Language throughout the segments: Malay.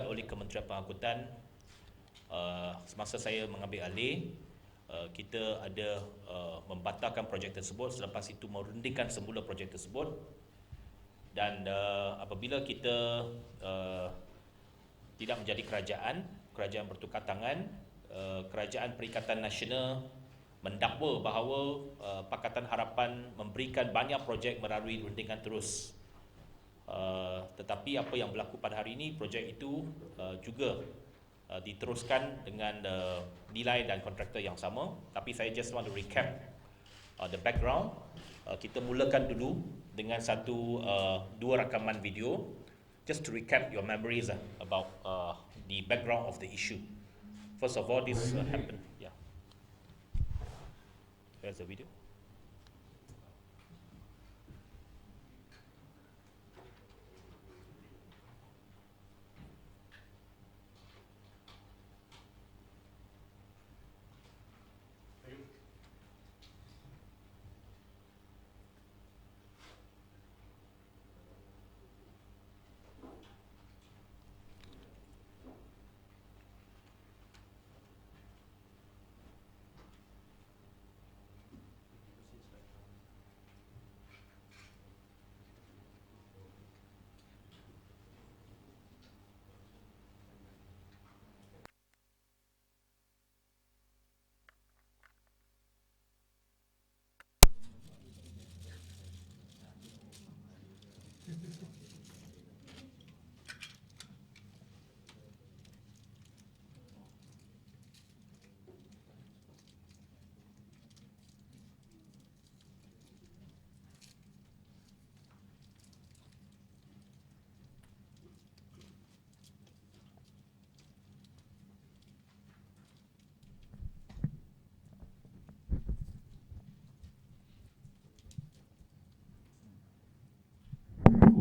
oleh Kementerian Pengangkutan semasa saya mengambil alih, kita ada membatalkan projek tersebut, selepas itu merundingkan semula projek tersebut. Dan apabila kita tidak menjadi kerajaan bertukar tangan, Kerajaan Perikatan Nasional mendakwa bahawa Pakatan Harapan memberikan banyak projek melalui rundingan terus. Tetapi apa yang berlaku pada hari ini, projek itu juga diteruskan dengan nilai dan kontraktor yang sama. Tapi saya just want to recap the background. Kita mulakan dulu dengan dua rakaman video, just to recap your memories about the background of the issue. First of all, this happened. Yeah. Here's the video.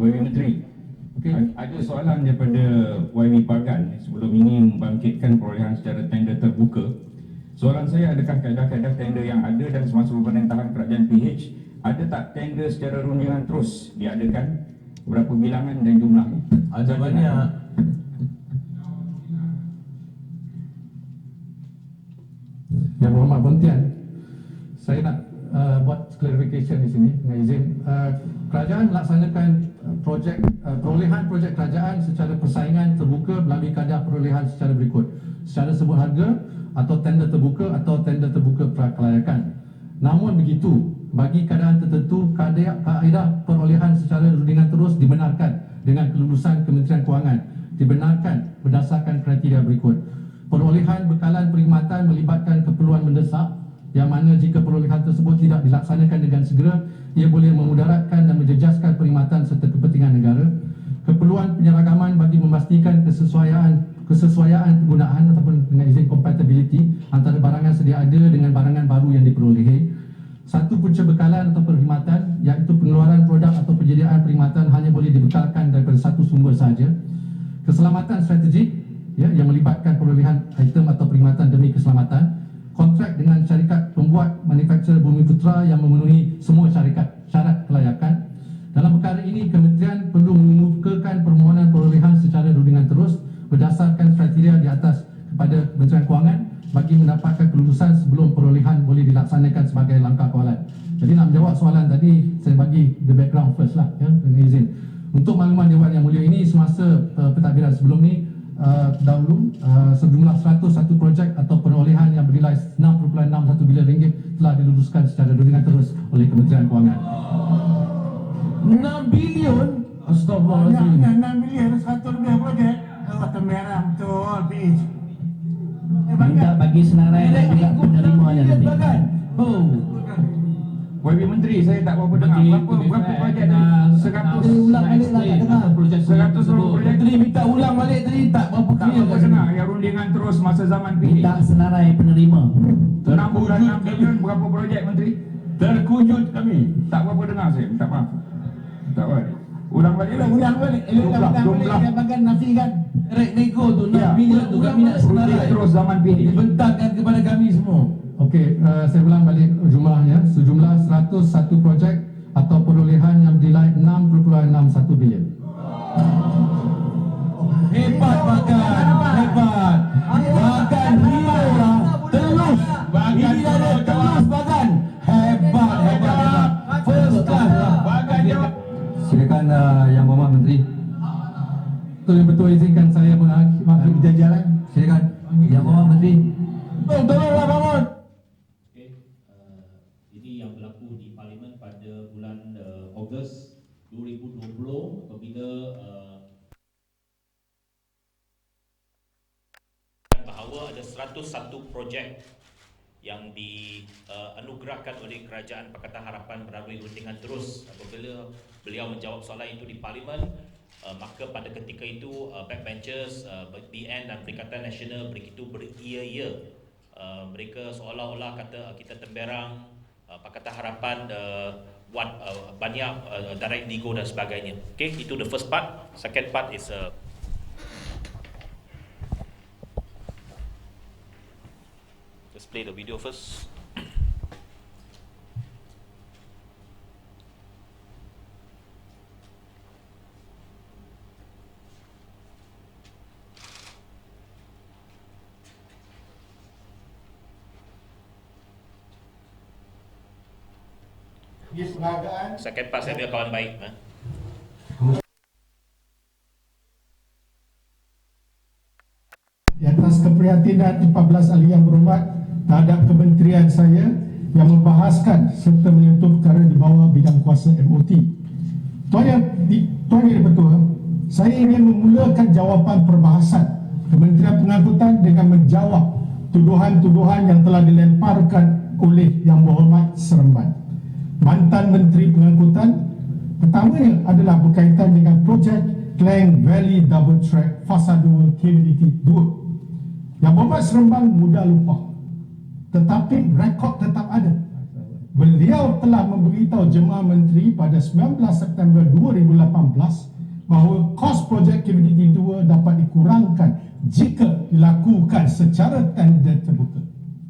YB Menteri, ada soalan daripada YB Pargan sebelum ini membangkitkan perolehan secara tender terbuka. Soalan saya, adakah kaedah-kaedah tender yang ada dan semasa pemerintahan kerajaan PH, ada tak tender secara rundingan terus diadakan? Berapa bilangan dan jumlah? Ada banyak. Yang Muhammad Pontian, saya nak buat clarification di sini dengan izin. Kerajaan melaksanakan perolehan projek kerajaan secara persaingan terbuka melalui kadar perolehan secara berikut: secara sebut harga atau tender terbuka prakelayakan. Namun begitu, bagi keadaan tertentu, kaedah perolehan secara rundingan terus dibenarkan dengan kelulusan Kementerian Kewangan, dibenarkan berdasarkan kriteria berikut: perolehan bekalan perkhidmatan melibatkan keperluan mendesak, yang mana jika perolehan tersebut tidak dilaksanakan dengan segera, ia boleh memudaratkan dan menjejaskan perkhidmatan serta kepentingan negara. Keperluan penyeragaman bagi memastikan kesesuaian penggunaan ataupun dengan izin compatibility antara barangan sedia ada dengan barangan baru yang diperolehi. Satu punca bekalan atau perkhidmatan, iaitu pengeluaran produk atau penyediaan perkhidmatan hanya boleh dibekalkan daripada satu sumber sahaja. Keselamatan strategik, yang melibatkan perolehan item atau perkhidmatan demi keselamatan. Kontrak dengan syarikat pembuat manufaktur Bumiputra yang memenuhi semua syarat kelayakan. Dalam perkara ini, Kementerian perlu mengemukakan permohonan perolehan secara rundingan terus berdasarkan kriteria di atas kepada Kementerian Kewangan bagi mendapatkan kelulusan sebelum perolehan boleh dilaksanakan sebagai langkah kawalan. Jadi nak menjawab soalan tadi, saya bagi the background first lah, dengan izin. Untuk makluman Dewan Yang Mulia, ini semasa pentadbiran sebelum ni, dahulu sejumlah 101 projek atau perolehan yang bernilai 6.61 bilion ringgit telah diluluskan secara rundingan terus oleh Kementerian Kewangan. 6 bilion? Astagfirullahaladzim. 6 bilion, satu lebih projek. Kota Merah, betul, PH. Minta bagi senarai dan juga penerimanya nanti. Oh. YB Menteri, saya tak berapa dengar. Berapa projek tadi? 100 Ulang balik lah, tak dengar. 100 projek. Menteri minta ulang balik tadi, tak berapa Tak clear berapa kat sini. dengar yang rundingan terus masa zaman Minta PH. senarai penerima. 6.6 bilion berapa projek Menteri? Terkujut kami. Tak berapa dengar saya, minta maaf. Tak apa. Ulang balik lah. Ulang balik, Jumlah. yang bagian nafikan. Rek nego tu, Ya. 6 bilion tu kami nak Runding senarai. terus zaman PH. Bentangkan kepada kami semua. Okey, saya ulang balik jumlahnya. Sejumlah 101 projek atau perolehan yang bernilai 6.61 bilion. Hebat Bagan, hebat. Bagan Rio lah, telus. Ini ada telus Bagan. Hebat, hebat, hebat. First class lah. Bagan jawab. Silakan Yang Berhormat Menteri. Betul-betul izinkan saya mengakhiri jajaran. Silakan Yang Berhormat Menteri. Tolonglah bangun. Okey, ini yang berlaku di Parlimen pada bulan Ogos 2020 apabila bahawa ada 101 projek yang dianugerahkan oleh Kerajaan Pakatan Harapan melalui rundingan terus. Apabila beliau menjawab soalan itu di Parlimen, maka pada ketika itu backbenchers, BN dan Perikatan Nasional begitu beria-ia. Mereka seolah-olah kata kita temberang Pakatan Harapan buat banyak direct nego dan sebagainya. Okay, itu the first part. Second part is let's play the video first. Di penghargaan Second part saya biar kawan baik. di atas keprihatinan 14 ahli yang berhormat terhadap kementerian saya yang membahaskan serta menyentuh perkara di bawah bidang kuasa MOT. Tuan Yang Dipertua, saya ingin memulakan jawapan perbahasan Kementerian Pengangkutan dengan menjawab tuduhan-tuduhan yang telah dilemparkan oleh Yang Berhormat Seremban, mantan Menteri Pengangkutan. Pertamanya adalah berkaitan dengan projek Klang Valley Double Track Fasa 2 KVDT 2. Yang Berhormat Seremban mudah lupa, tetapi rekod tetap ada. Beliau telah memberitahu jemaah menteri pada 19 September 2018 bahawa kos projek KVDT 2 dapat dikurangkan jika dilakukan secara tender terbuka.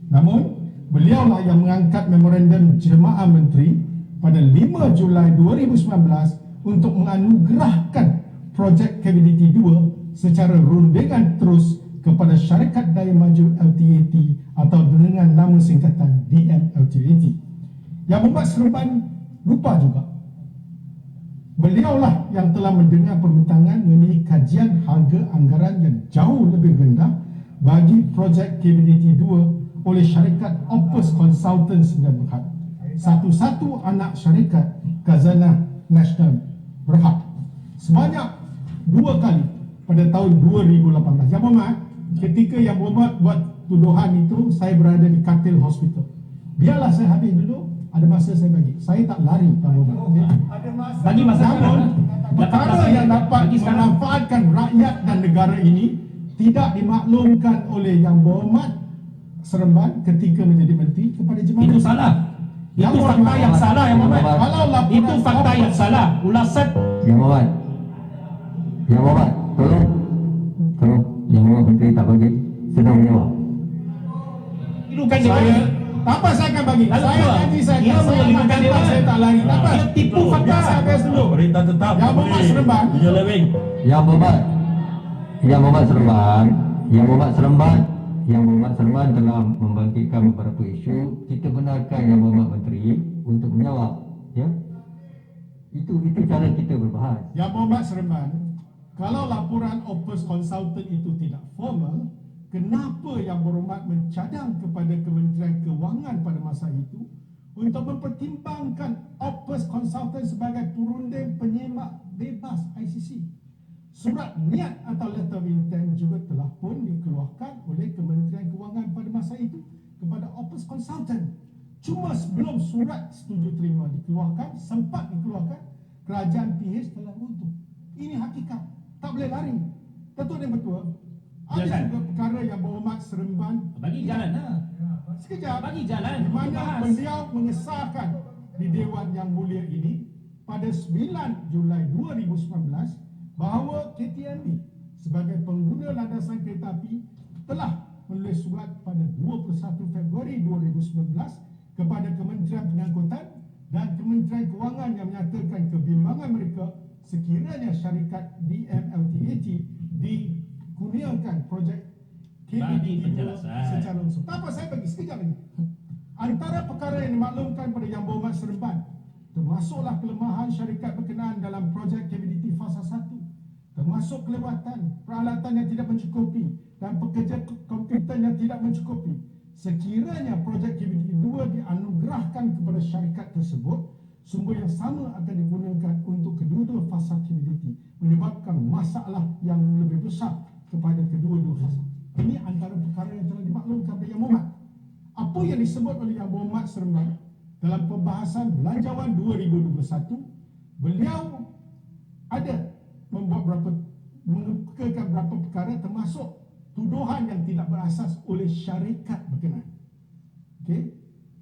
Namun, beliaulah yang mengangkat memorandum jemaah menteri pada 5 Julai 2019 untuk menganugerahkan projek KVDT 2 secara rundingan terus kepada Syarikat Daya Maju LTAT atau dengan nama singkatan DMLTAT. Yang Berhormat Seremban lupa juga, beliaulah yang telah mendengar perbincangan mengenai kajian harga anggaran yang jauh lebih rendah bagi projek KVDT 2 oleh syarikat Opus Consultants dan Berhad, satu-satu anak syarikat Khazanah Nasional Berhad, sebanyak 2 kali pada tahun 2018. Yang Berhormat, ketika Yang Berhormat buat tuduhan itu, saya berada di Katil Hospital. Biarlah saya habis dulu, ada masa saya bagi. Saya tak lari, Yang Berhormat. Bagi masa Namun, perkara yang dapat memanfaatkan rakyat dan negara ini tidak dimaklumkan oleh Yang Berhormat Seremban ketika menjadi menteri kepada jemaah. Itu salah. Itu fakta yang salah, Yang Berhormat. Kalau laporan Itu fakta yang salah. Ulasan Yang Berhormat, Yang Berhormat, tolong Yang Berhormat Menteri tak bagi, sedang menjawab. itu kan saya tak apa saya akan bagi. Lalu Saya apa? janji saya Dia akan mengelirukan dia. saya tak lari. Tak apa. Dia tipu fakta. Biar saya habis dulu. Perintah tetap Yang Berhormat Seremban, Yang Berhormat, Yang Berhormat Seremban, Yang Berhormat Seremban, Yang Berhormat Seremban telah membangkitkan beberapa isu. Kita benarkan Yang Berhormat Menteri untuk menjawab, ya. Itu cara kita berbahas. Yang Berhormat Seremban, kalau laporan Opus Consultant itu tidak formal, kenapa Yang Berhormat mencadang kepada Kementerian Kewangan pada masa itu untuk mempertimbangkan Opus Consultant sebagai perunding penyemak bebas ICC? Surat niat atau letter of intent juga telah pun dikeluarkan oleh Kementerian Kewangan pada masa itu kepada Opus Consultant. Cuma sebelum surat setuju terima dikeluarkan, sempat dikeluarkan, kerajaan PH telah runtuh. Ini hakikat, tak boleh lari. Datuk Yang Bertua, ada Silakan. juga perkara Yang Berhormat Seremban bagi jalan lah. sekejap Bagi jalan. di mana Bahas. beliau mengesahkan di Dewan Yang Mulia ini pada 9 Julai 2019 bahawa KTMB sebagai pengguna landasan kereta api telah menulis surat pada 21 Februari 2019 kepada Kementerian Pengangkutan dan Kementerian Kewangan yang menyatakan kebimbangan mereka sekiranya syarikat DMLTAT kurniakan projek Bagi KBD penjelasan. secara langsung. Tak apa, saya bagi sekejap lagi. Antara perkara yang dimaklumkan pada Yang Berhormat Seremban, termasuklah kelemahan syarikat berkenaan dalam projek KBDT Fasa 1, termasuk kelewatan, peralatan yang tidak mencukupi dan pekerja komputer yang tidak mencukupi. Sekiranya projek KBDT 2 dianugerahkan kepada syarikat tersebut, sumber yang sama akan digunakan untuk kedua-dua fasa KBDT, menyebabkan masalah yang lebih besar kepada kedua-dua fasa. Ini antara perkara yang telah dimaklumkan oleh Yang Berhormat. Apa yang disebut oleh Yang Berhormat Seremban dalam pembahasan Belanjawan 2021, beliau ada mengemukakan beberapa perkara termasuk tuduhan yang tidak berasas oleh syarikat berkenaan. Okey.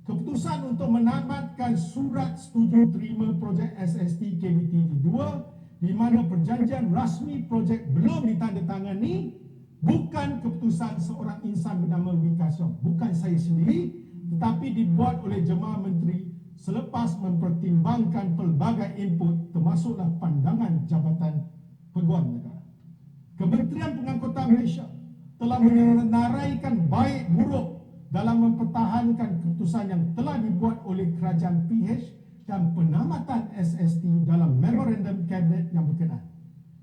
Keputusan untuk menamatkan surat setuju terima projek SST KBTT 2 di mana perjanjian rasmi projek belum ditandatangani bukan keputusan seorang insan bernama Wika Siong, bukan saya sendiri, tetapi dibuat oleh Jemaah Menteri selepas mempertimbangkan pelbagai input termasuklah pandangan Jabatan Peguam Negara. Kementerian Pengangkutan Malaysia telah menyenaraikan baik buruk dalam mempertahankan keputusan yang telah dibuat oleh Kerajaan PH dan penamatan SST dalam memorandum kabinet yang berkenaan.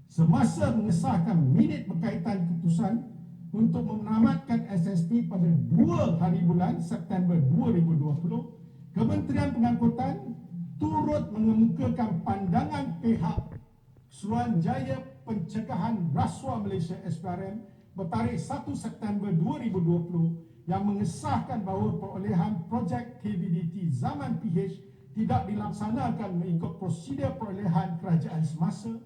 Semasa mengesahkan minit berkaitan keputusan untuk menamatkan SST pada 2 hari bulan September 2020, Kementerian Pengangkutan turut mengemukakan pandangan pihak Suruhanjaya Pencegahan Rasuah Malaysia SPRM bertarikh 1 September 2020 yang mengesahkan bahawa perolehan projek KBDT zaman PH tidak dilaksanakan mengikut prosedur perolehan kerajaan semasa.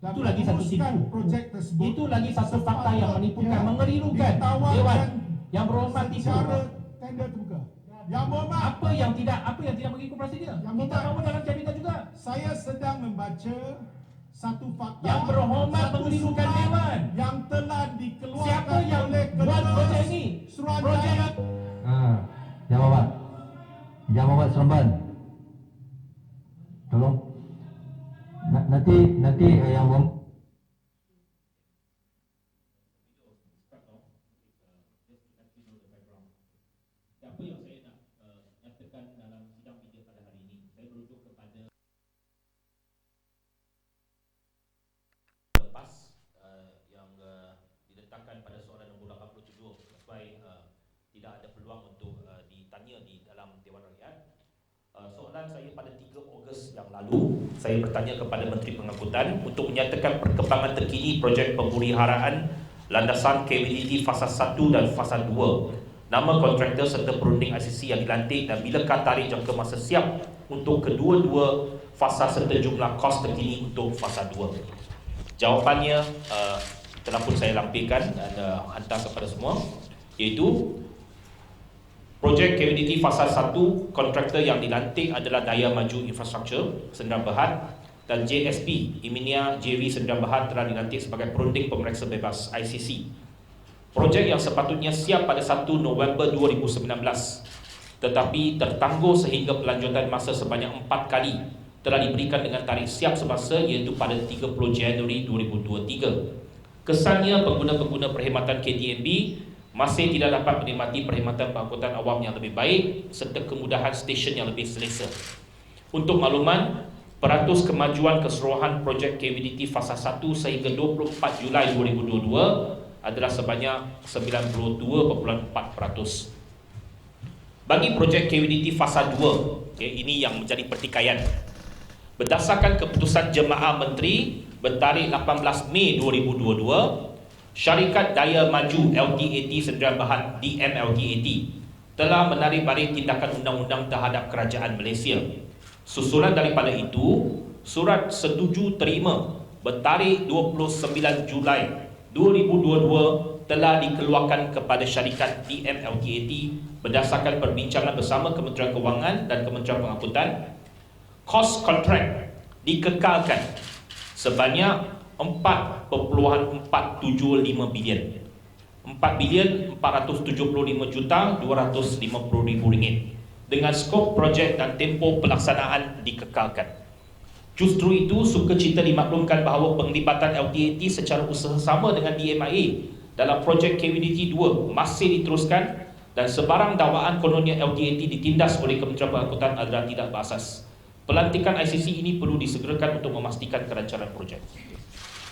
Itu lagi satu tipu. Projek tersebut Itu lagi satu fakta yang menipukan, mengelirukan. Dewan Yang Berhormat tipu. secara tender terbuka. Yang Berhormat, Apa yang tidak mengikut prosedur? Yang Kita Berhormat. bawa dalam kabinet juga. saya sedang membaca satu fakta Yang Berhormat satu mengelirukan surat Dewan. yang telah dikeluarkan Siapa yang oleh buat projek ini? Suruhanjaya Yang Berhormat. Yang Berhormat Seremban. Tolong. Nanti Yang Berhormat. Apa yang saya nak nyatakan dalam sidang media pada hari ini, saya merujuk kepada lepas yang diletakkan pada soalan nombor 87 supaya tidak ada peluang untuk ditanya di dalam Dewan Rakyat. Soalan saya pada 3 Ogos yang lalu, saya bertanya kepada Menteri Pengangkutan untuk menyatakan perkembangan terkini projek pemeliharaan landasan KBDT Fasa 1 dan Fasa 2, nama kontraktor serta perunding ICC yang dilantik dan bilakah tarikh jangka masa siap untuk kedua-dua fasa serta jumlah kos terkini untuk Fasa 2. Jawapannya telah pun saya lampirkan dan hantar kepada semua, iaitu projek KBDT Fasa 1, kontraktor yang dilantik adalah Daya Maju Infrastruktur Sdn Bhd dan JSP Iminia JV Sdn Bhd telah dilantik sebagai perunding pemeriksa bebas ICC. Projek yang sepatutnya siap pada 1 November 2019 tetapi tertangguh sehingga pelanjutan masa sebanyak 4 kali telah diberikan dengan tarikh siap semasa iaitu pada 30 Januari 2023. Kesannya pengguna-pengguna perkhidmatan KTMB masih tidak dapat menikmati perkhidmatan pengangkutan awam yang lebih baik serta kemudahan stesen yang lebih selesa. Untuk makluman, peratus kemajuan keseluruhan projek KBDT Fasa 1 sehingga 24 Julai 2022 adalah sebanyak 92.4%. Bagi projek KBDT Fasa 2, ini yang menjadi pertikaian. Berdasarkan keputusan Jemaah Menteri bertarikh 18 Mei 2022, Syarikat Daya Maju LTAT Sdn Bhd DMLTAT telah menarik balik tindakan undang-undang terhadap Kerajaan Malaysia. Susulan daripada itu, surat setuju terima bertarikh 29 Julai 2022 telah dikeluarkan kepada syarikat DMLTAT berdasarkan perbincangan bersama Kementerian Kewangan dan Kementerian Pengangkutan. Kos kontrak dikekalkan sebanyak 4.475 bilion. 4 bilion 475,250,000 ringgit dengan skop projek dan tempoh pelaksanaan dikekalkan. Justru itu, sukacita dimaklumkan bahawa penglibatan LTAT secara usaha sama dengan DMIA dalam projek KWDT 2 masih diteruskan dan sebarang dakwaan kononnya LTAT ditindas oleh Kementerian Pengangkutan adalah tidak berasas. Pelantikan ICC ini perlu disegerakan untuk memastikan kelancaran projek.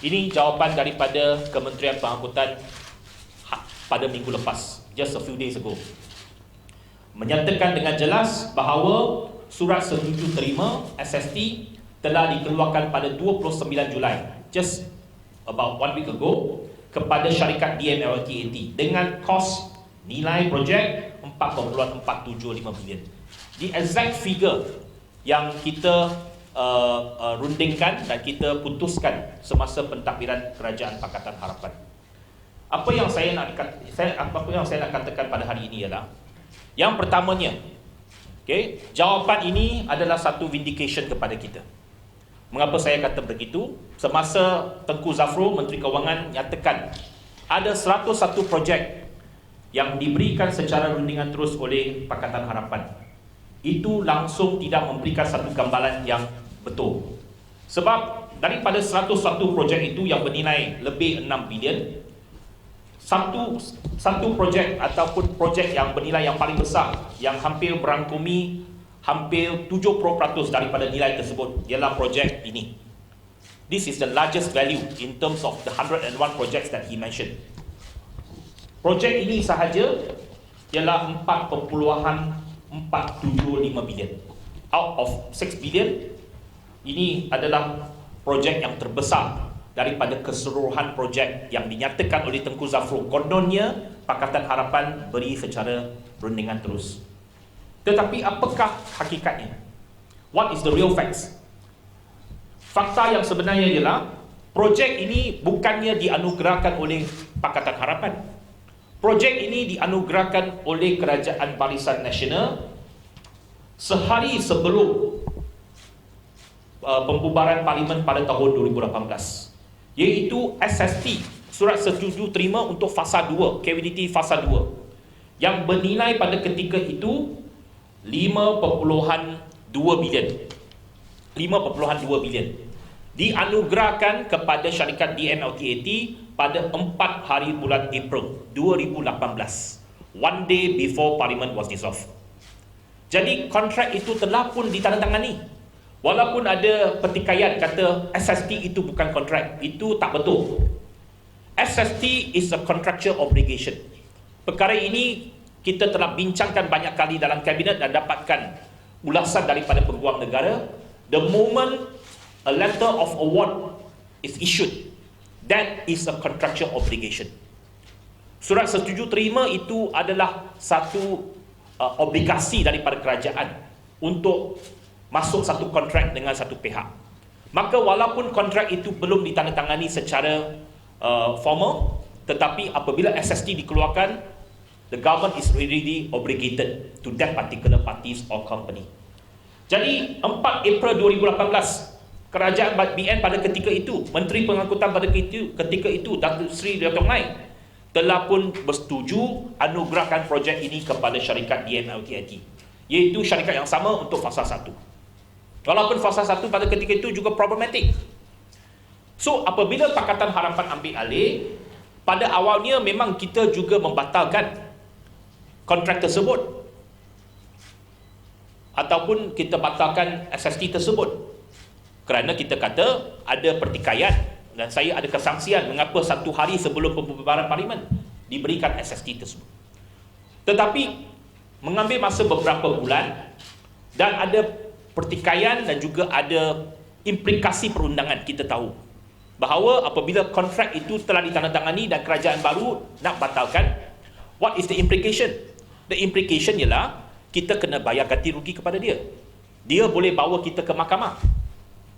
Ini jawapan daripada Kementerian Pengangkutan pada minggu lepas, just a few days ago. Menyatakan dengan jelas bahawa surat setuju terima SST telah dikeluarkan pada 29 Julai, just about 1 week ago, kepada syarikat DMLTAT dengan kos nilai projek 4.475 bilion. The exact figure yang kita rundingkan dan kita putuskan semasa pentadbiran Kerajaan Pakatan Harapan. Apa yang saya nak katakan pada hari ini ialah, yang pertamanya, jawapan ini adalah satu vindication kepada kita. Mengapa saya kata begitu? Semasa Tengku Zafrul, Menteri Kewangan, nyatakan ada 101 projek yang diberikan secara rundingan terus oleh Pakatan Harapan. Itu langsung tidak memberikan satu gambaran yang betul. Sebab daripada 101 projek itu yang bernilai lebih 6 bilion, satu projek ataupun projek yang bernilai yang paling besar, yang hampir berangkumi hampir 70% daripada nilai tersebut, ialah projek ini. This is the largest value in terms of the 101 projects that he mentioned. Projek ini sahaja ialah 4.475 bilion. Out of 6 bilion, ini adalah projek yang terbesar daripada keseluruhan projek yang dinyatakan oleh Tengku Zafrul. Kononnya Pakatan Harapan beri secara rundingan terus. Tetapi apakah hakikatnya? What is the real facts? Fakta yang sebenarnya ialah projek ini bukannya dianugerahkan oleh Pakatan Harapan. Projek ini dianugerahkan oleh Kerajaan Barisan Nasional sehari sebelum pembubaran Parlimen pada tahun 2018, iaitu SST, Surat Setuju Terima untuk Fasa 2, KWDT Fasa 2, yang bernilai pada ketika itu 5.2 bilion. 5.2 bilion dianugerahkan kepada syarikat DMLTAT pada 4 hari bulan April 2018, one day before Parliament was dissolved. Jadi kontrak itu telah pun ditandatangani. Walaupun ada pertikaian kata SST itu bukan kontrak, itu tak betul. SST is a contractual obligation. Perkara ini kita telah bincangkan banyak kali dalam kabinet dan dapatkan ulasan daripada Peguam Negara. The moment a letter of award is issued, that is a contractual obligation. Surat setuju terima itu adalah satu obligasi daripada kerajaan untuk masuk satu kontrak dengan satu pihak. Maka walaupun kontrak itu belum ditandatangani secara formal, tetapi apabila SST dikeluarkan, the government is really obligated to that particular parties or company. Jadi 4 April 2018, Kerajaan BN pada ketika itu, Menteri Pengangkutan pada ketika itu, Datuk Seri Datuk Lai, telah pun bersetuju anugerahkan projek ini kepada syarikat DMLTAT, iaitu syarikat yang sama untuk fasa 1. Walaupun fasa 1 pada ketika itu juga problematik. So apabila Pakatan Harapan ambil alih, pada awalnya memang kita juga membatalkan kontrak tersebut, ataupun kita batalkan SST tersebut, kerana kita kata ada pertikaian dan saya ada kesangsian mengapa satu hari sebelum pembubaran Parlimen diberikan SST tersebut. Tetapi mengambil masa beberapa bulan dan ada pertikaian dan juga ada implikasi perundangan. Kita tahu bahawa apabila kontrak itu telah ditandatangani dan kerajaan baru nak batalkan, what is the implication? The implication ialah kita kena bayar ganti rugi kepada dia. Dia boleh bawa kita ke mahkamah.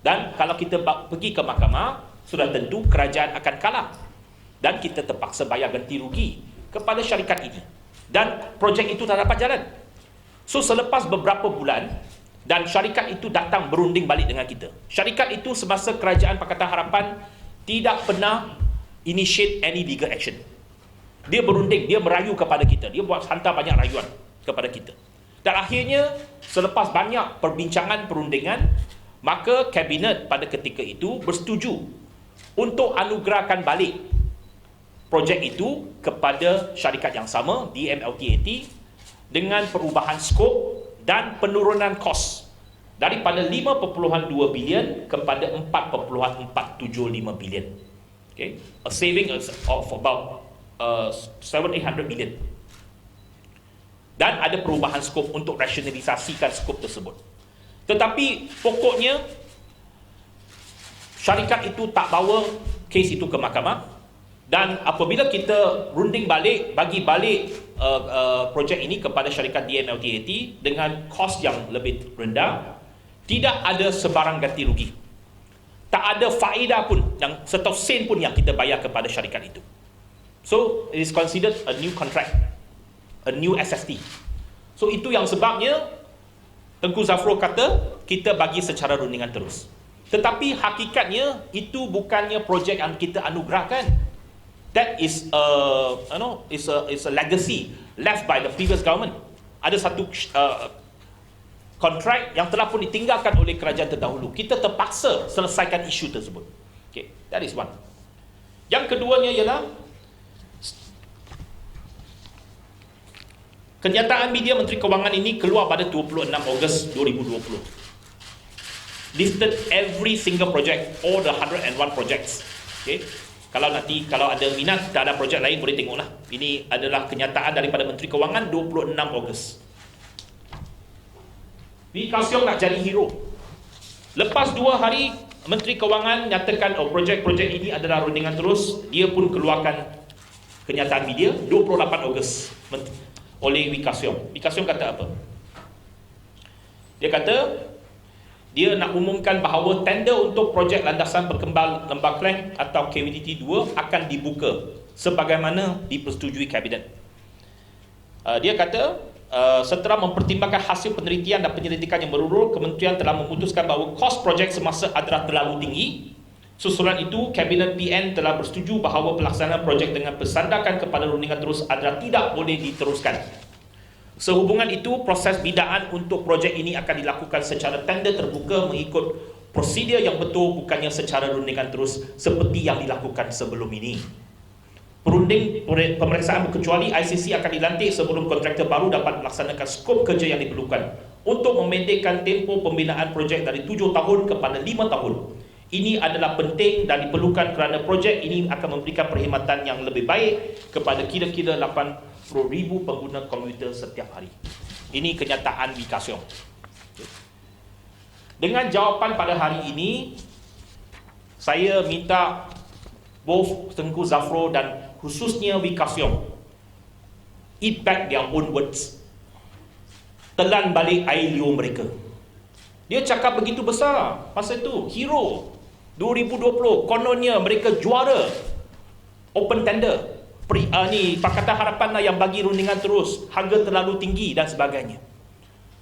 Dan kalau kita pergi ke mahkamah, sudah tentu kerajaan akan kalah. Dan kita terpaksa bayar ganti rugi kepada syarikat ini. Dan projek itu tak dapat jalan. So selepas beberapa bulan, dan syarikat itu datang berunding balik dengan kita. Syarikat itu semasa Kerajaan Pakatan Harapan tidak pernah initiate any legal action. Dia berunding, dia merayu kepada kita, dia buat hantar banyak rayuan kepada kita. Dan akhirnya selepas banyak perbincangan perundingan, maka kabinet pada ketika itu bersetuju untuk anugerahkan balik projek itu kepada syarikat yang sama, DMLTAT, dengan perubahan skop dan penurunan kos daripada 5.2 bilion kepada 4.475 bilion. Okay, a saving of about 700-800 million. Dan ada perubahan skop untuk rasionalisasikan skop tersebut. Tetapi pokoknya syarikat itu tak bawa kes itu ke mahkamah, dan apabila kita runding balik, bagi balik projek ini kepada syarikat DMLTAT dengan kos yang lebih rendah, tidak ada sebarang ganti rugi. Tak ada faedah pun, yang setau sen pun yang kita bayar kepada syarikat itu. So, it is considered a new contract, a new SST. So, itu yang sebabnya Tengku Zafrul kata, kita bagi secara rundingan terus. Tetapi hakikatnya, itu bukannya projek yang kita anugerahkan. That is a legacy left by the previous government. Ada satu kontrak yang telah pun ditinggalkan oleh kerajaan terdahulu. Kita terpaksa selesaikan isu tersebut. Okay, that is one. Yang keduanya ialah kenyataan media Menteri Kewangan ini keluar pada 26 Ogos 2020. Listed every single project, all the 101 projects. Okay. Kalau ada minat, tak ada projek lain, boleh tengoklah. Ini adalah kenyataan daripada Menteri Kewangan 26 Ogos. Wee Ka Siong nak jadi hero. Lepas 2 hari, Menteri Kewangan nyatakan projek-projek ini adalah rundingan terus, dia pun keluarkan kenyataan media 28 Ogos oleh Wee Ka Siong. Wee Ka Siong kata apa? Dia kata, dia nak umumkan bahawa tender untuk projek landasan berkembang Lembah Klang atau KVDT 2 akan dibuka sebagaimana dipersetujui Kabinet. Dia kata, setelah mempertimbangkan hasil penelitian dan penyelidikan yang berurut, Kementerian telah memutuskan bahawa kos projek semasa adalah terlalu tinggi. Susulan itu, Kabinet PN telah bersetuju bahawa pelaksanaan projek dengan bersandarkan kepada rundingan terus adalah tidak boleh diteruskan. Sehubungan itu, proses bidaan untuk projek ini akan dilakukan secara tender terbuka mengikut prosedur yang betul, bukannya secara rundingan terus seperti yang dilakukan sebelum ini. Perunding pemeriksaan berkecuali ICC akan dilantik sebelum kontraktor baru dapat melaksanakan skop kerja yang diperlukan untuk memendekkan tempoh pembinaan projek dari 7 tahun kepada 5 tahun. Ini adalah penting dan diperlukan kerana projek ini akan memberikan perkhidmatan yang lebih baik kepada kira-kira 80,000 pengguna komputer setiap hari. Ini kenyataan Wee Ka Siong. Dengan jawapan pada hari ini, saya minta both Tengku Zafrul dan khususnya Wee Ka Siong eat back their own words. Telan balik air liur mereka. Dia cakap begitu besar masa itu, hero 2020, kononnya mereka juara open tender. Pakatan Harapan lah yang bagi rundingan terus, harga terlalu tinggi dan sebagainya.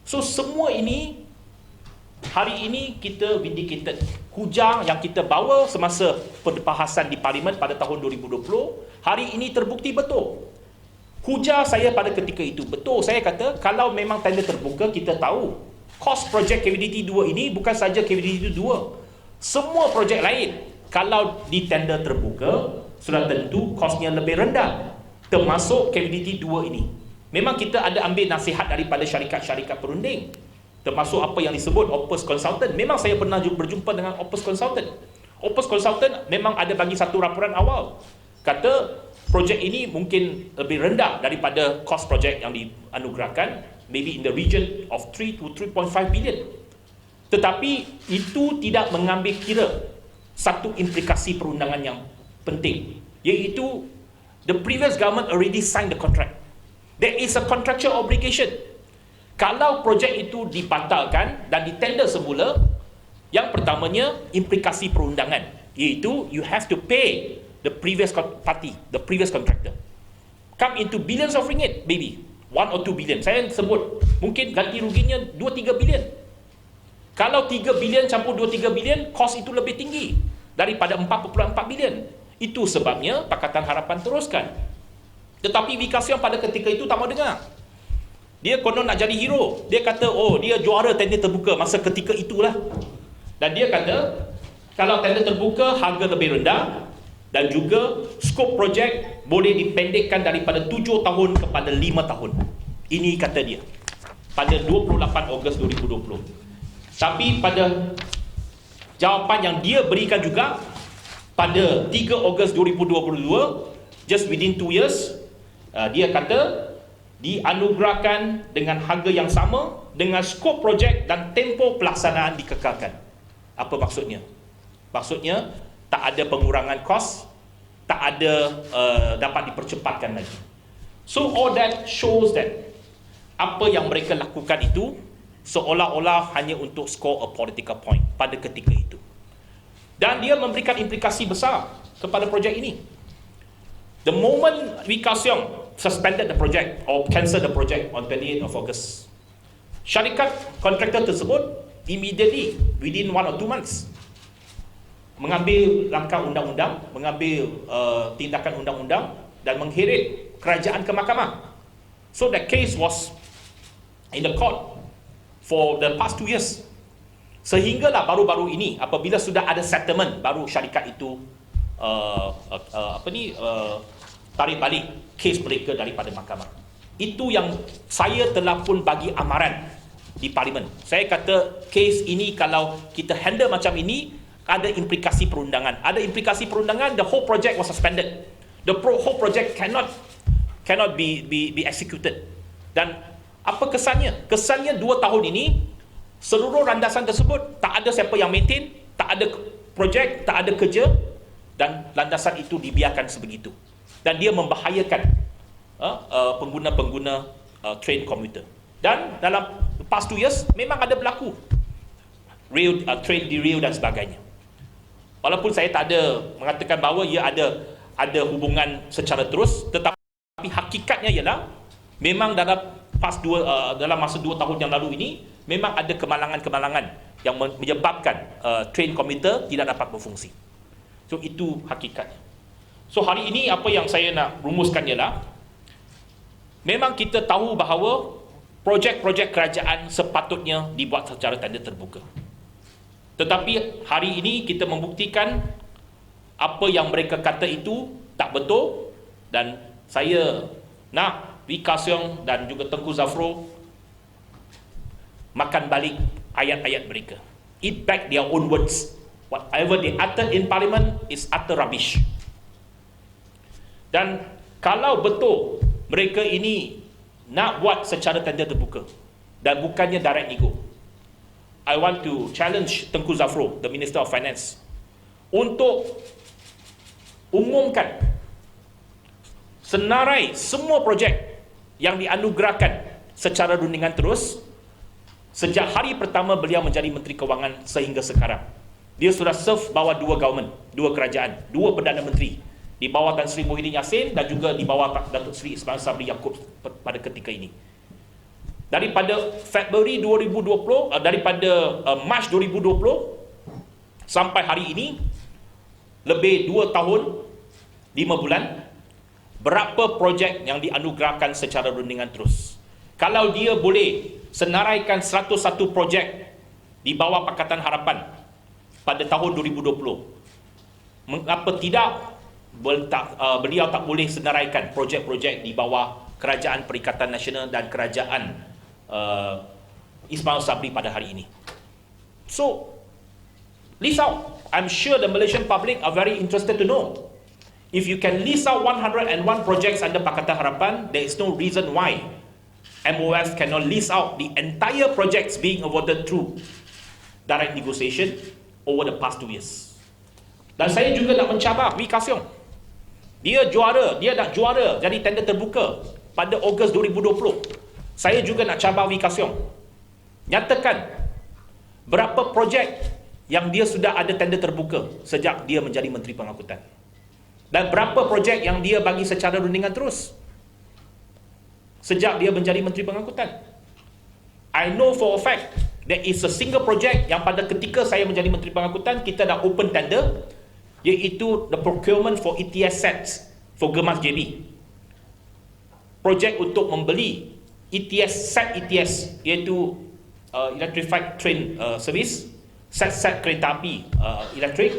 So semua ini, hari ini kita vindicated. Hujah yang kita bawa semasa perbahasan di Parlimen pada tahun 2020, hari ini terbukti betul. Hujah saya pada ketika itu betul. Saya kata, kalau memang tender terbuka, kita tahu kos projek KVDT 2 ini bukan saja KVDT 2. Semua projek lain, kalau di tender terbuka, sudah tentu kosnya lebih rendah, termasuk KVDT 2 ini. Memang kita ada ambil nasihat daripada syarikat-syarikat perunding, termasuk apa yang disebut Opus Consultant. Memang saya pernah berjumpa dengan Opus Consultant. Opus Consultant memang ada bagi satu laporan awal, kata projek ini mungkin lebih rendah daripada kos projek yang dianugerahkan, maybe in the region of 3 to 3.5 billion. Tetapi itu tidak mengambil kira satu implikasi perundangan yang penting, iaitu the previous government already signed the contract. There is a contractual obligation. Kalau projek itu dibatalkan dan ditender semula, yang pertamanya implikasi perundangan, iaitu you have to pay the previous party, the previous contractor. Come into billions of ringgit, maybe 1 or 2 billion. Saya sebut mungkin ganti ruginya 2-3 billion. Kalau 3 bilion campur 2-3 bilion, kos itu lebih tinggi daripada 4.4 bilion. Itu sebabnya Pakatan Harapan teruskan. Tetapi Wee Ka Siong pada ketika itu tak mau dengar. Dia konon nak jadi hero. Dia kata, dia juara tender terbuka masa ketika itulah. Dan dia kata, kalau tender terbuka, harga lebih rendah. Dan juga skop projek boleh dipendekkan daripada 7 tahun kepada 5 tahun. Ini kata dia pada 28 Ogos 2020. Tapi pada jawapan yang dia berikan juga pada 3 Ogos 2022, just within 2 years, dia kata dianugerahkan dengan harga yang sama, dengan skop projek dan tempoh pelaksanaan dikekalkan. Apa maksudnya? Maksudnya tak ada pengurangan kos, tak ada dapat dipercepatkan lagi. So all that shows that apa yang mereka lakukan itu seolah-olah hanya untuk score a political point pada ketika itu. Dan dia memberikan implikasi besar kepada projek ini. The moment Wee Ka Siong suspended the project or cancelled the project on 28 of August, syarikat kontraktor tersebut immediately within 1 or 2 months mengambil langkah undang-undang, mengambil tindakan undang-undang dan mengheret kerajaan ke mahkamah. So that case was in the court for the past 2 years. Sehinggalah baru-baru ini apabila sudah ada settlement, baru syarikat itu tarik balik kes mereka daripada mahkamah. Itu yang saya telah pun bagi amaran di parlimen. Saya kata kes ini kalau kita handle macam ini, ada implikasi perundangan. Ada implikasi perundangan, the whole project was suspended. The whole project cannot be executed. Dan apa kesannya? Kesannya 2 tahun ini seluruh landasan tersebut tak ada siapa yang maintain, tak ada projek, tak ada kerja, dan landasan itu dibiarkan sebegitu. Dan dia membahayakan pengguna-pengguna train commuter. Dan dalam past 2 years memang ada berlaku train derail dan sebagainya. Walaupun saya tak ada mengatakan bahawa ia ada hubungan secara terus, tetapi hakikatnya ialah memang dalam masa 2 tahun yang lalu ini memang ada kemalangan-kemalangan yang menyebabkan train commuter tidak dapat berfungsi. So itu hakikatnya. So hari ini apa yang saya nak rumuskan ialah memang kita tahu bahawa projek-projek kerajaan sepatutnya dibuat secara tender terbuka. Tetapi hari ini kita membuktikan apa yang mereka kata itu tak betul, dan saya nak Wee Ka Siong dan juga Tengku Zafrul makan balik ayat-ayat mereka. Eat back their own words. Whatever they uttered in parliament is utter rubbish. Dan kalau betul mereka ini nak buat secara tender terbuka dan bukannya direct nego, I want to challenge Tengku Zafrul, the Minister of Finance, untuk umumkan senarai semua projek yang dianugerahkan secara rundingan terus sejak hari pertama beliau menjadi Menteri Kewangan sehingga sekarang. Dia sudah serve bawah 2 government, 2 kerajaan, 2 Perdana Menteri, di bawah Tan Sri Muhyiddin Yassin dan juga di bawah Datuk Seri Ismail Sabri Yaakob pada ketika ini. Daripada Februari 2020, daripada Mac 2020 sampai hari ini, lebih 2 tahun 5 bulan, berapa projek yang dianugerahkan secara rundingan terus. Kalau dia boleh senaraikan 101 projek di bawah Pakatan Harapan pada tahun 2020, mengapa tidak beliau tak boleh senaraikan projek-projek di bawah Kerajaan Perikatan Nasional dan Kerajaan Ismail Sabri pada hari ini. So, list out. I'm sure the Malaysian public are very interested to know. If you can list out 101 projects under Pakatan Harapan, there is no reason why MOF cannot list out the entire projects being awarded through direct negotiation over the past 2 years. Dan saya juga nak mencabar Wee Ka Siong. Dia nak juara jadi tender terbuka pada Ogos 2020. Saya juga nak cabar Wee Ka Siong. Nyatakan berapa projek yang dia sudah ada tender terbuka sejak dia menjadi Menteri Pengangkutan. Dan berapa projek yang dia bagi secara rundingan terus sejak dia menjadi Menteri Pengangkutan. I know for a fact there is a single project yang pada ketika saya menjadi Menteri Pengangkutan kita dah open tender, iaitu the procurement for ETS sets for Gemas JB. Projek untuk membeli set ETS, iaitu Electrified Train Service, set kereta api elektrik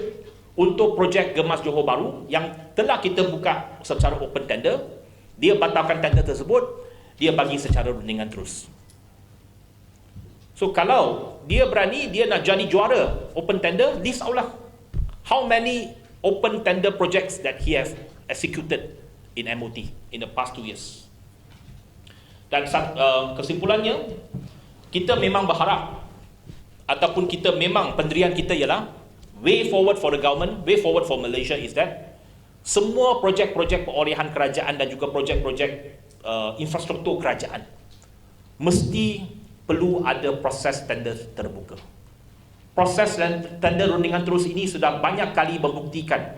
untuk projek Gemas Johor Bahru yang telah kita buka secara open tender, dia batalkan tender tersebut, dia bagi secara rundingan terus. So kalau dia berani, dia nak jadi juara open tender, list out lah how many open tender projects that he has executed in MOT in the past 2 years. Dan kesimpulannya, kita memang berharap ataupun kita memang pendirian kita ialah way forward for the government, way forward for Malaysia is that semua projek-projek perolehan kerajaan dan juga projek-projek infrastruktur kerajaan mesti perlu ada proses tender terbuka. Proses tender rundingan terus ini sudah banyak kali membuktikan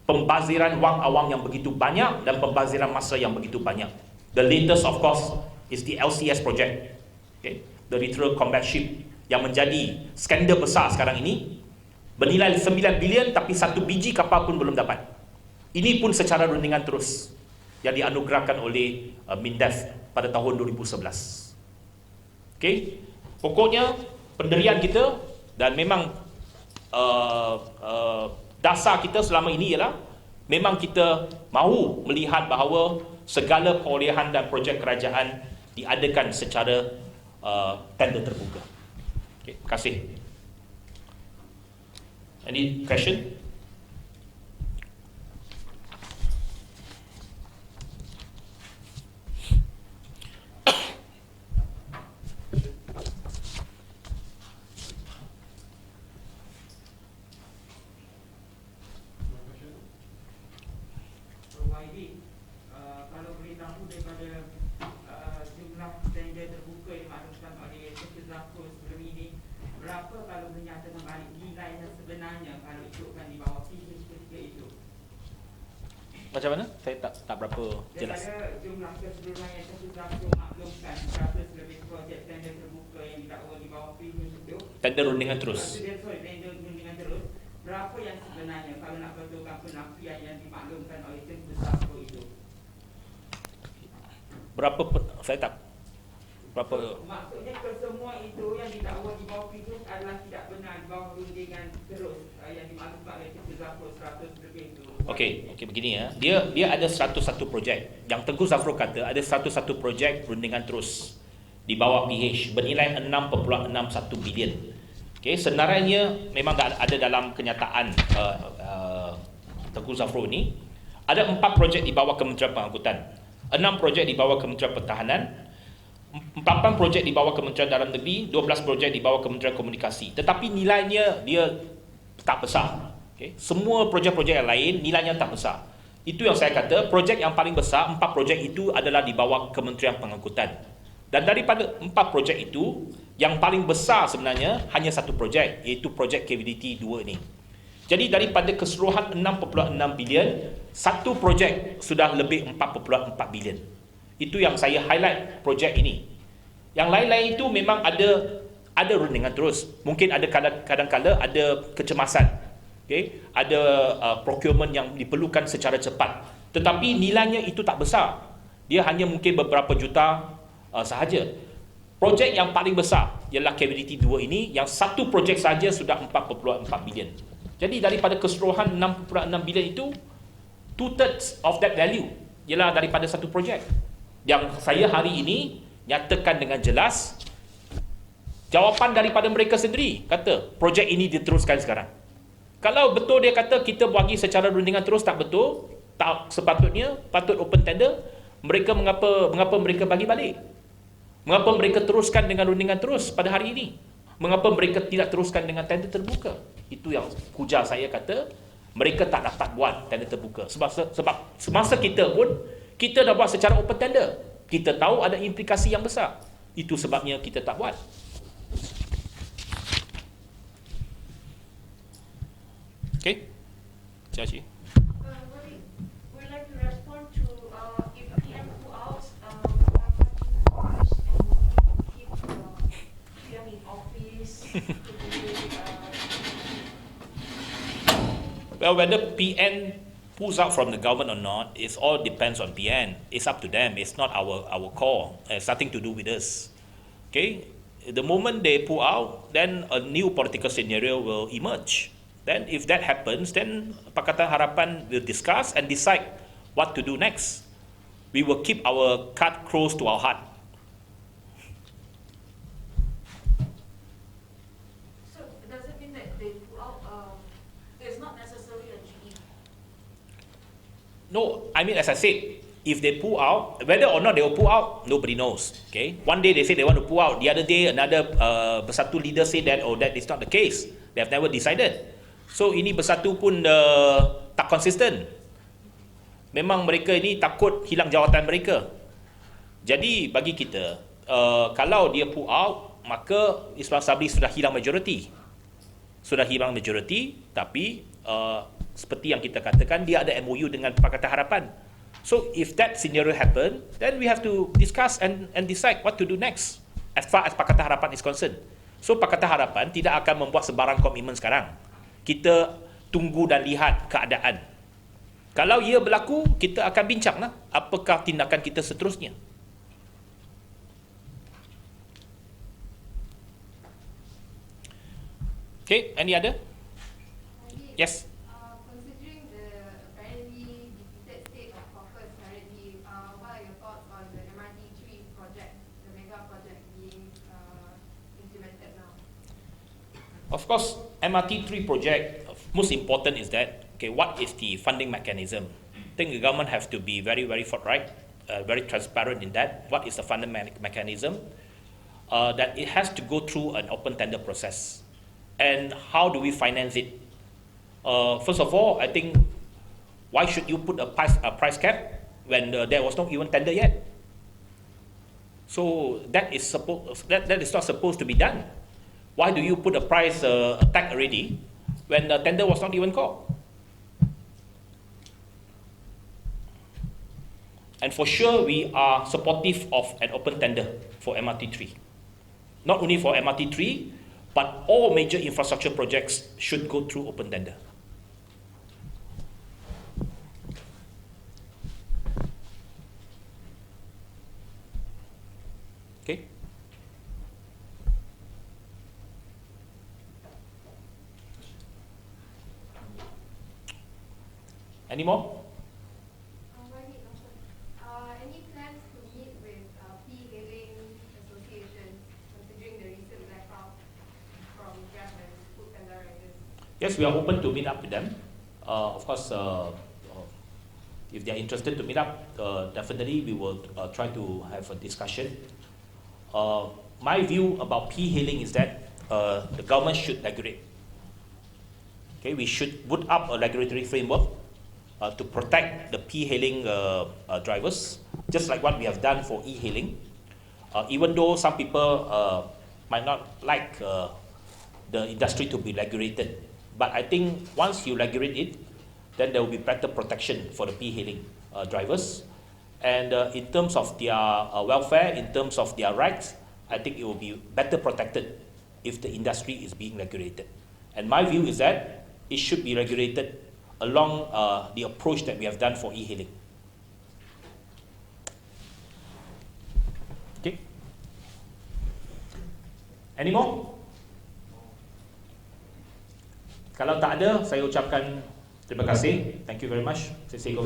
pembaziran wang awam yang begitu banyak dan pembaziran masa yang begitu banyak. The latest of course is the LCS project, okay? The Literal Combat Ship yang menjadi skandal besar sekarang ini, bernilai 9 bilion tapi 1 biji kapal pun belum dapat. Ini pun secara rundingan terus yang dianugerahkan oleh MINDEF pada tahun 2011. Okay? Pokoknya pendirian kita dan memang dasar kita selama ini ialah memang kita mahu melihat bahawa segala perolehan dan projek kerajaan diadakan secara tender terbuka. Okay, terima kasih. Any question? Macam mana? Saya tak berapa jelas. Daripada jumlah keseluruhan yang terkumpul maklumkan 100 lebih projek tender terbuka yang didakwa di bawah PH itu. Tender rundingan terus. Tender rundingan terus. Berapa yang sebenarnya kalau nak betulkan penafian yang dimaklumkan oleh Tengku itu? Berapa? Saya tak. Berapa? Maksudnya kesemua itu yang didakwa di bawah PH adalah tidak benar di bawah rundingan terus yang dimaklumkan oleh Tengku 100 lebih itu. Okey, begini ya. Dia ada 101 projek. Yang Tengku Zafrul kata ada 101 projek rundingan terus di bawah PH bernilai 6.61 bilion. Okey, senarannya memang ada dalam kenyataan Tengku Zafrul ni. Ada 4 projek di bawah Kementerian Pengangkutan, 6 projek di bawah Kementerian Pertahanan, 8 projek di bawah Kementerian Dalam Negeri, 12 projek di bawah Kementerian Komunikasi. Tetapi nilainya dia tak besar. Okay. Semua projek-projek yang lain nilainya tak besar. Itu yang saya kata, projek yang paling besar, 4 projek itu adalah di bawah Kementerian Pengangkutan. Dan daripada 4 projek itu, yang paling besar sebenarnya hanya 1 projek, iaitu projek KVDT 2 ini. Jadi daripada keseluruhan 6.6 bilion, 1 projek sudah lebih 4.4 bilion. Itu yang saya highlight projek ini. Yang lain-lain itu memang ada rundingan terus. Mungkin ada kadang-kala ada kecemasan. Okay? Ada procurement yang diperlukan secara cepat, tetapi nilainya itu tak besar. Dia hanya mungkin beberapa juta sahaja. Projek yang paling besar ialah KVDT 2 ini, yang 1 projek saja sudah 4.4 bilion. Jadi daripada keseluruhan 6.6 bilion itu, 2/3 of that value ialah daripada 1 projek. Yang saya hari ini nyatakan dengan jelas, jawapan daripada mereka sendiri kata projek ini diteruskan sekarang. Kalau betul dia kata kita bagi secara rundingan terus, tak betul, tak sepatutnya, patut open tender, mereka mengapa mereka bagi balik? Mengapa mereka teruskan dengan rundingan terus pada hari ini? Mengapa mereka tidak teruskan dengan tender terbuka? Itu yang kujar saya kata, mereka tak dapat buat tender terbuka. Sebab semasa kita pun, kita dah buat secara open tender. Kita tahu ada implikasi yang besar. Itu sebabnya kita tak buat. Okay, Ciaci. We'd like to respond to if PM pull out and keep PM in office to Well, whether PN pulls out from the government or not, it all depends on PN. It's up to them. It's not our call. It's nothing to do with us. Okay, the moment they pull out, then a new political scenario will emerge. Then if that happens, then Pakatan Harapan will discuss and decide what to do next. We will keep our card close to our heart. So does it mean that they pull out, it's not necessarily a GE? No, I mean, as I said, if they pull out, whether or not they will pull out, nobody knows. Okay, one day they say they want to pull out, the other day another Bersatu leader say that, oh, that is not the case. They have never decided. So ini Bersatu pun tak konsisten. Memang mereka ini takut hilang jawatan mereka. Jadi bagi kita, kalau dia pull out, maka Islam Sabri sudah hilang majoriti. Sudah hilang majoriti, tapi seperti yang kita katakan, dia ada MOU dengan Pakatan Harapan. So if that scenario happen, then we have to discuss and decide what to do next as far as Pakatan Harapan is concerned. So Pakatan Harapan tidak akan membuat sebarang komitmen sekarang. Kita tunggu dan lihat keadaan. Kalau ia berlaku, kita akan bincanglah apakah tindakan kita seterusnya. Okay, any other? Yes. Considering the apparently defeated state of coffers currently, what are your thoughts on the MRT3 project, the mega project being implemented now? Of course, MRT3 project, most important is that, okay, what is the funding mechanism? I think the government has to be very, very forthright, very transparent in that. What is the funding mechanism? That it has to go through an open tender process. And how do we finance it? First of all, I think, why should you put a price cap when there was not even tender yet? So that is not supposed to be done. Why do you put a price tag already when the tender was not even called? And for sure, we are supportive of an open tender for MRT3. Not only for MRT3, but all major infrastructure projects should go through open tender. Okay. Any more? Any plans to meet with P-Hailing associations, considering the recent blackout from Grab and Foodpanda riders? Yes, we are open to meet up with them. Of course, if they are interested to meet up, definitely we will try to have a discussion. My view about P-Hailing is that the government should regulate. Okay, we should put up a regulatory framework to protect the P-Hailing drivers, just like what we have done for E-Hailing. Even though some people might not like the industry to be regulated, but I think once you regulate it, then there will be better protection for the P-Hailing drivers. And in terms of their welfare, in terms of their rights, I think it will be better protected if the industry is being regulated. And my view is that it should be regulated along the approach that we have done for E-Hailing. Okay. Any more? Kalau tak ada, saya ucapkan terima kasih. Thank you very much. Saya